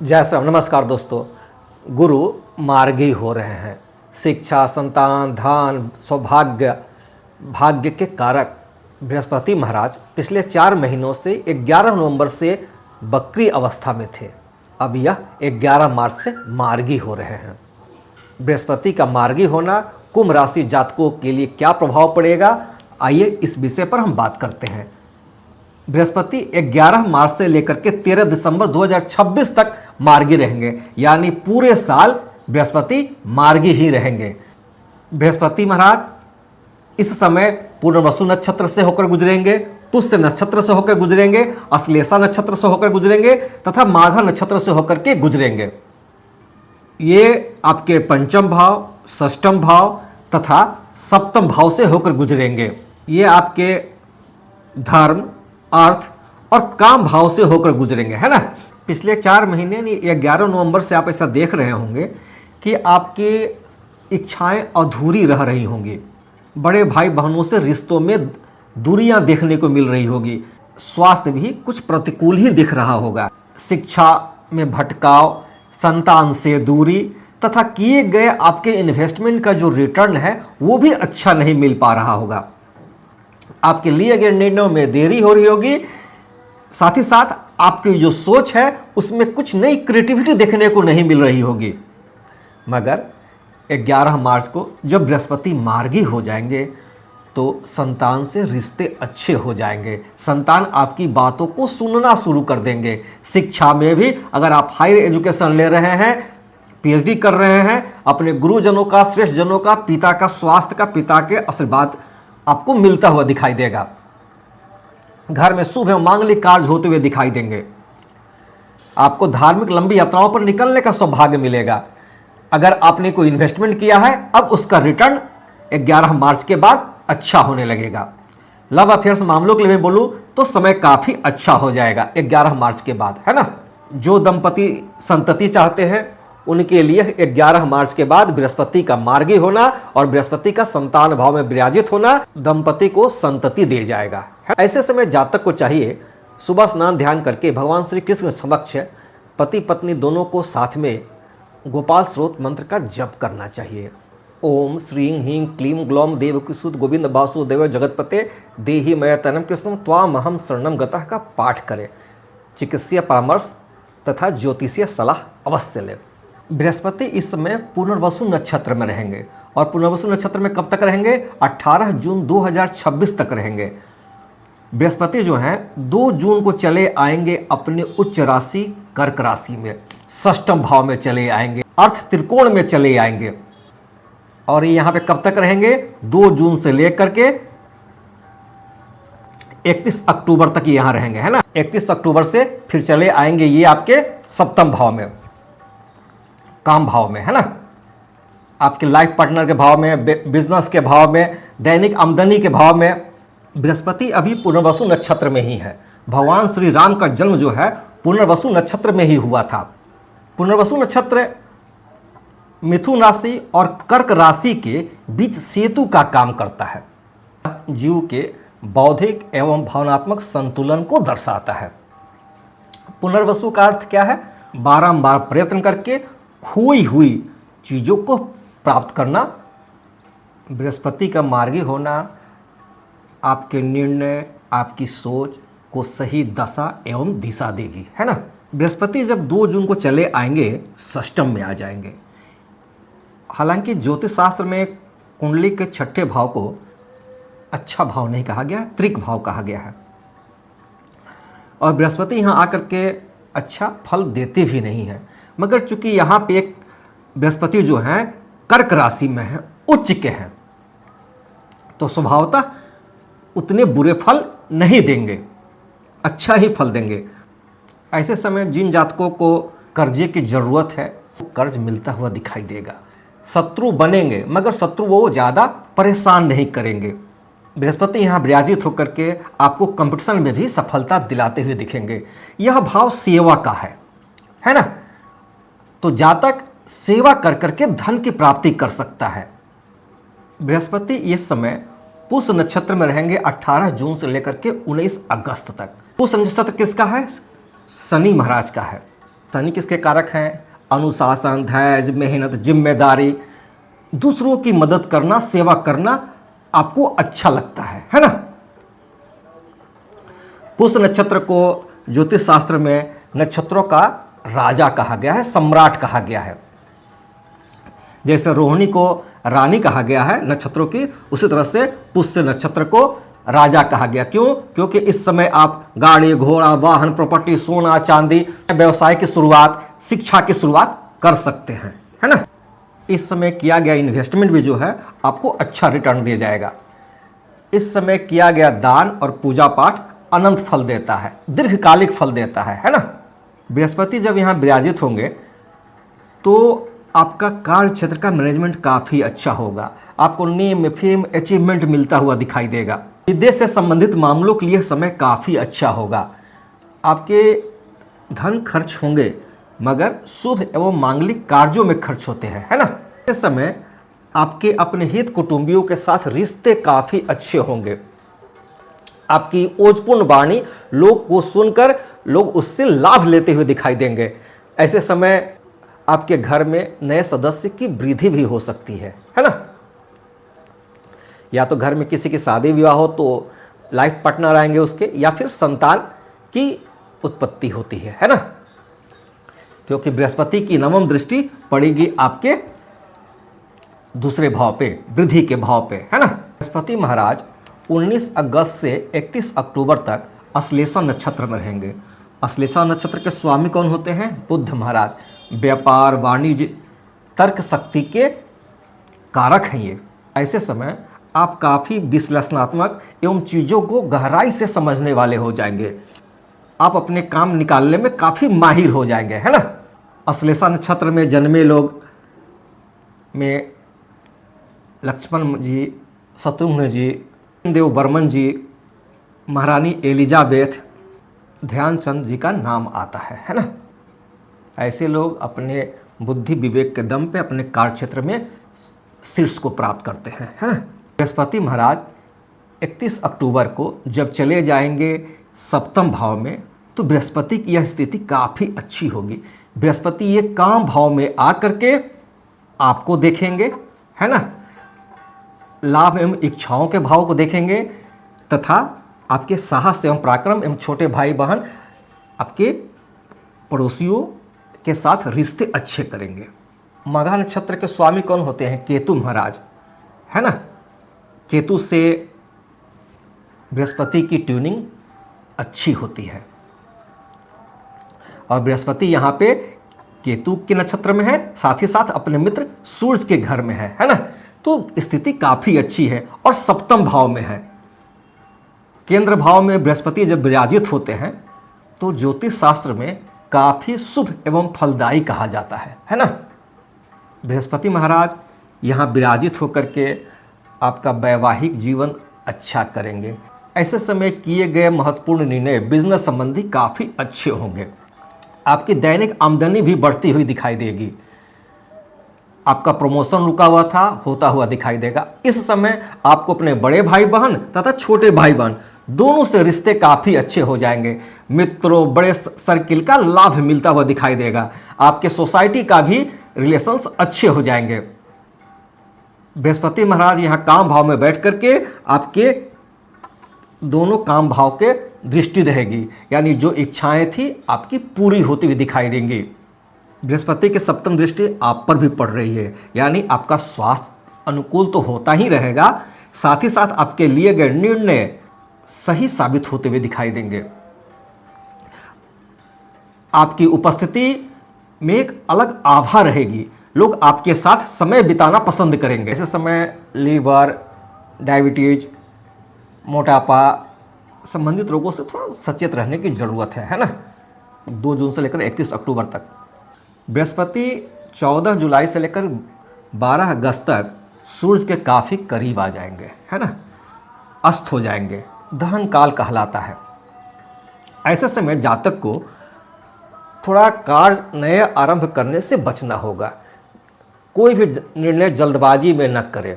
जय श्री राम। नमस्कार दोस्तों। गुरु मार्गी हो रहे हैं। शिक्षा, संतान, धन, सौभाग्य, भाग्य के कारक बृहस्पति महाराज पिछले 4 महीनों से 11 नवंबर से बकरी अवस्था में थे। अब यह 11 मार्च से मार्गी हो रहे हैं। बृहस्पति का मार्गी होना कुंभ राशि जातकों के लिए क्या प्रभाव पड़ेगा, आइए इस विषय पर हम बात करते हैं। बृहस्पति 11 मार्च से लेकर के 13 दिसंबर 2026 तक मार्गी रहेंगे, यानी पूरे साल बृहस्पति मार्गी ही रहेंगे। बृहस्पति महाराज इस समय पुनर्वसु नक्षत्र से होकर गुजरेंगे, पुष्य नक्षत्र से होकर गुजरेंगे, अश्लेषा नक्षत्र से होकर गुजरेंगे तथा माघा नक्षत्र से होकर के गुजरेंगे। ये आपके पंचम भाव, षष्ठम भाव तथा सप्तम भाव से होकर गुजरेंगे। ये आपके धर्म, अर्थ और काम भाव से होकर गुजरेंगे, है ना। पिछले 4 महीने 11 नवंबर से आप ऐसा देख रहे होंगे कि आपकी इच्छाएं अधूरी रह रही होंगी। बड़े भाई बहनों से रिश्तों में दूरियां देखने को मिल रही होगी। स्वास्थ्य भी कुछ प्रतिकूल ही दिख रहा होगा। शिक्षा में भटकाव, संतान से दूरी तथा किए गए आपके इन्वेस्टमेंट का जो रिटर्न है वो भी अच्छा नहीं मिल पा रहा होगा। आपके लिए गए निर्णयों में देरी हो रही होगी। साथ ही साथ आपकी जो सोच है उसमें कुछ नई क्रिएटिविटी देखने को नहीं मिल रही होगी। मगर 11 मार्च को जब बृहस्पति मार्गी हो जाएंगे तो संतान से रिश्ते अच्छे हो जाएंगे। संतान आपकी बातों को सुनना शुरू कर देंगे। शिक्षा में भी अगर आप हायर एजुकेशन ले रहे हैं, पीएचडी कर रहे हैं, अपने गुरुजनों का, श्रेष्ठ जनों का, पिता का स्वास्थ्य का, पिता के आशीर्वाद आपको मिलता हुआ दिखाई देगा। घर में शुभ एवं मांगलिक कार्य होते हुए दिखाई देंगे। आपको धार्मिक लंबी यात्राओं पर निकलने का सौभाग्य मिलेगा। अगर आपने कोई इन्वेस्टमेंट किया है अब उसका रिटर्न 11 मार्च के बाद अच्छा होने लगेगा। लव अफेयर्स मामलों के लिए मैं बोलूं तो समय काफी अच्छा हो जाएगा 11 मार्च के बाद, है ना। जो दंपति संतति चाहते हैं उनके लिए 11 मार्च के बाद बृहस्पति का मार्गी होना और बृहस्पति का संतान भाव में विराजित होना दंपति को संतति दे जाएगा। ऐसे समय जातक को चाहिए सुबह स्नान ध्यान करके भगवान श्री कृष्ण समक्ष पति पत्नी दोनों को साथ में गोपाल स्रोत मंत्र का जप करना चाहिए। ओम श्रीं ह्रीं क्लीं ग्लौम देवकीसुत गोविंद वासुदेव जगतपते देहि मय तनम कृष्णम त्वामहम शरणम गतः का पाठ करें। चिकित्सीय परामर्श तथा ज्योतिषीय सलाह अवश्य लें। बृहस्पति इस समय पुनर्वसु नक्षत्र में रहेंगे और पुनर्वसु नक्षत्र में कब तक रहेंगे? 18 जून 2026 तक रहेंगे। बृहस्पति जो हैं 2 जून को चले आएंगे अपने उच्च राशि कर्क राशि में, षष्ठम भाव में चले आएंगे, अर्थ त्रिकोण में चले आएंगे। और यहाँ पे कब तक रहेंगे? 2 जून से लेकर के 31 अक्टूबर तक यहाँ रहेंगे, है ना। 31 अक्टूबर से फिर चले आएंगे ये आपके सप्तम भाव में, काम भाव में, है ना। आपके लाइफ पार्टनर के भाव में, बिजनेस के भाव में, दैनिक आमदनी के भाव में। बृहस्पति अभी पुनर्वसु नक्षत्र में ही है। भगवान श्री राम का जन्म जो है पुनर्वसु नक्षत्र में ही हुआ था। पुनर्वसु नक्षत्र मिथुन राशि और कर्क राशि के बीच सेतु का काम करता है। जीव के बौद्धिक एवं भावनात्मक संतुलन को दर्शाता है। पुनर्वसु का अर्थ क्या है? बारंबार प्रयत्न करके खोई हुई चीज़ों को प्राप्त करना। बृहस्पति का मार्गी होना आपके निर्णय, आपकी सोच को सही दशा एवं दिशा देगी, है ना। बृहस्पति जब 2 जून को चले आएंगे षष्ठम में आ जाएंगे। हालांकि ज्योतिष शास्त्र में कुंडली के 6ठे भाव को अच्छा भाव नहीं कहा गया है, त्रिक भाव कहा गया है। और बृहस्पति यहाँ आकर के अच्छा फल देते भी नहीं है। मगर चूंकि यहाँ पे एक बृहस्पति जो हैं कर्क राशि में हैं, उच्च के हैं, तो स्वभावतः उतने बुरे फल नहीं देंगे, अच्छा ही फल देंगे। ऐसे समय जिन जातकों को कर्जे की ज़रूरत है वो कर्ज मिलता हुआ दिखाई देगा। शत्रु बनेंगे मगर शत्रु वो ज़्यादा परेशान नहीं करेंगे। बृहस्पति यहाँ विराजित होकर के आपको कंपटीशन में भी सफलता दिलाते हुए दिखेंगे। यह भाव सेवा का है ना। तो जातक सेवा कर करके धन की प्राप्ति कर सकता है। बृहस्पति इस समय पुष्य नक्षत्र में रहेंगे 18 जून से लेकर के 19 अगस्त तक। पुष्य नक्षत्र किसका है? शनि महाराज का है। शनि किसके कारक हैं? अनुशासन, धैर्य, मेहनत, जिम्मेदारी, दूसरों की मदद करना, सेवा करना आपको अच्छा लगता है ना। पुष्य नक्षत्र को ज्योतिष शास्त्र में नक्षत्रों का राजा कहा गया है, सम्राट कहा गया है। जैसे रोहिणी को रानी कहा गया है नक्षत्रों की, उसी तरह से पुष्य नक्षत्र को राजा कहा गया। क्यों? क्योंकि इस समय आप गाड़ी, घोड़ा, वाहन, प्रॉपर्टी, सोना, चांदी, व्यवसाय की शुरुआत, शिक्षा की शुरुआत कर सकते हैं, है ना। इस समय किया गया इन्वेस्टमेंट भी जो है आपको अच्छा रिटर्न दे जाएगा। इस समय किया गया दान और पूजा पाठ अनंत फल देता है, दीर्घकालिक फल देता है ना। बृहस्पति जब यहाँ विराजित होंगे तो आपका कार्य क्षेत्र का मैनेजमेंट काफ़ी अच्छा होगा। आपको नेम, फेम, अचीवमेंट मिलता हुआ दिखाई देगा। विदेश से संबंधित मामलों के लिए समय काफ़ी अच्छा होगा। आपके धन खर्च होंगे मगर शुभ एवं मांगलिक कार्यों में खर्च होते हैं, है ना। इस समय आपके अपने हित कुटुंबियों के साथ रिश्ते काफ़ी अच्छे होंगे। आपकी ओजपूर्ण वाणी लोग को सुनकर लोग उससे लाभ लेते हुए दिखाई देंगे। ऐसे समय आपके घर में नए सदस्य की वृद्धि भी हो सकती है ना। या तो घर में किसी की शादी विवाह हो तो लाइफ पार्टनर आएंगे उसके, या फिर संतान की उत्पत्ति होती है ना। क्योंकि बृहस्पति की नवम दृष्टि पड़ेगी आपके दूसरे भाव पे, वृद्धि के भाव पे, है ना। बृहस्पति महाराज 19 अगस्त से 31 अक्टूबर तक अश्लेषा नक्षत्र में रहेंगे। अश्लेषा नक्षत्र के स्वामी कौन होते हैं? बुध महाराज। व्यापार, वाणिज्य, तर्क शक्ति के कारक हैं ये। ऐसे समय आप काफ़ी विश्लेषणात्मक एवं चीज़ों को गहराई से समझने वाले हो जाएंगे। आप अपने काम निकालने में काफ़ी माहिर हो जाएंगे, है ना। अश्लेषा नक्षत्र में जन्मे लोग में लक्ष्मण जी, शत्रुघ्न जी, देव बर्मन जी, महारानी एलिजाबेथ, ध्यानचंद जी का नाम आता है ना। ऐसे लोग अपने बुद्धि विवेक के दम पे अपने कार्य क्षेत्र में शीर्ष को प्राप्त करते हैं, है ना। बृहस्पति महाराज 31 अक्टूबर को जब चले जाएंगे सप्तम भाव में, तो बृहस्पति की यह स्थिति काफ़ी अच्छी होगी। बृहस्पति ये काम भाव में आकर के आपको देखेंगे, है ना। लाभ एवं इच्छाओं के भाव को देखेंगे तथा आपके साहस एवं पराक्रम एवं छोटे भाई बहन, आपके पड़ोसियों के साथ रिश्ते अच्छे करेंगे। मघा नक्षत्र के स्वामी कौन होते हैं? केतु महाराज, है ना। केतु से बृहस्पति की ट्यूनिंग अच्छी होती है और बृहस्पति यहाँ पे केतु के नक्षत्र में है, साथ ही साथ अपने मित्र सूर्य के घर में है ना। तो स्थिति काफ़ी अच्छी है और सप्तम भाव में है। केंद्र भाव में बृहस्पति जब विराजित होते हैं तो ज्योतिष शास्त्र में काफ़ी शुभ एवं फलदायी कहा जाता है ना। बृहस्पति महाराज यहाँ विराजित होकर के आपका वैवाहिक जीवन अच्छा करेंगे। ऐसे समय किए गए महत्वपूर्ण निर्णय बिजनेस संबंधी काफ़ी अच्छे होंगे। आपकी दैनिक आमदनी भी बढ़ती हुई दिखाई देगी। आपका प्रमोशन रुका हुआ था, होता हुआ दिखाई देगा। इस समय आपको अपने बड़े भाई बहन तथा छोटे भाई बहन दोनों से रिश्ते काफ़ी अच्छे हो जाएंगे। मित्रों, बड़े सर्किल का लाभ मिलता हुआ दिखाई देगा। आपके सोसाइटी का भी रिलेशंस अच्छे हो जाएंगे। बृहस्पति महाराज यहाँ काम भाव में बैठ करके आपके दोनों काम भाव के दृष्टि रहेगी, यानी जो इच्छाएं थी आपकी पूरी होती हुई दिखाई देंगी। बृहस्पति की सप्तम दृष्टि आप पर भी पड़ रही है, यानी आपका स्वास्थ्य अनुकूल तो होता ही रहेगा, साथ ही साथ आपके लिए गए निर्णय सही साबित होते हुए दिखाई देंगे। आपकी उपस्थिति में एक अलग आभा रहेगी। लोग आपके साथ समय बिताना पसंद करेंगे। ऐसे समय लीवर, डायबिटीज, मोटापा संबंधित रोगों से थोड़ा सचेत रहने की ज़रूरत है ना। 2 जून से लेकर 31 अक्टूबर तक। बृहस्पति 14 जुलाई से लेकर 12 अगस्त तक सूर्य के काफ़ी करीब आ जाएंगे, है ना। अस्त हो जाएंगे, दहन काल कहलाता है। ऐसे समय जातक को थोड़ा कार्य नए आरंभ करने से बचना होगा। कोई भी निर्णय जल्दबाजी में न करें,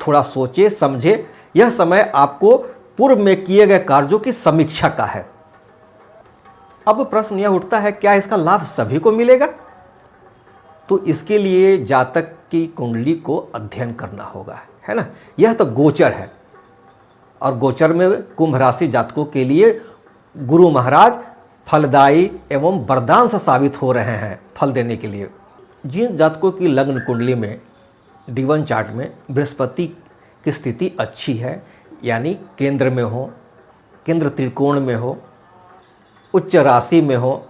थोड़ा सोचे समझे। यह समय आपको पूर्व में किए गए कार्यों की समीक्षा का है। अब प्रश्न यह उठता है, क्या इसका लाभ सभी को मिलेगा? तो इसके लिए जातक की कुंडली को अध्ययन करना होगा, है ना। यह तो गोचर है, और गोचर में कुंभ राशि जातकों के लिए गुरु महाराज फलदायी एवं वरदान से साबित हो रहे हैं फल देने के लिए। जिन जातकों की लग्न कुंडली में D1 चार्ट में बृहस्पति की स्थिति अच्छी है, यानी केंद्र में हो, केंद्र त्रिकोण में हो, उच्च राशि में हो,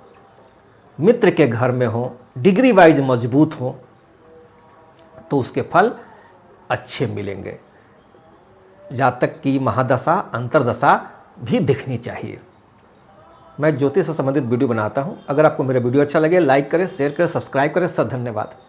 मित्र के घर में हो, डिग्री वाइज मजबूत हो, तो उसके फल अच्छे मिलेंगे। जातक की महादशा अंतरदशा भी दिखनी चाहिए। मैं ज्योतिष से संबंधित वीडियो बनाता हूं। अगर आपको मेरा वीडियो अच्छा लगे, लाइक करें, शेयर करें, सब्सक्राइब करें। सब धन्यवाद।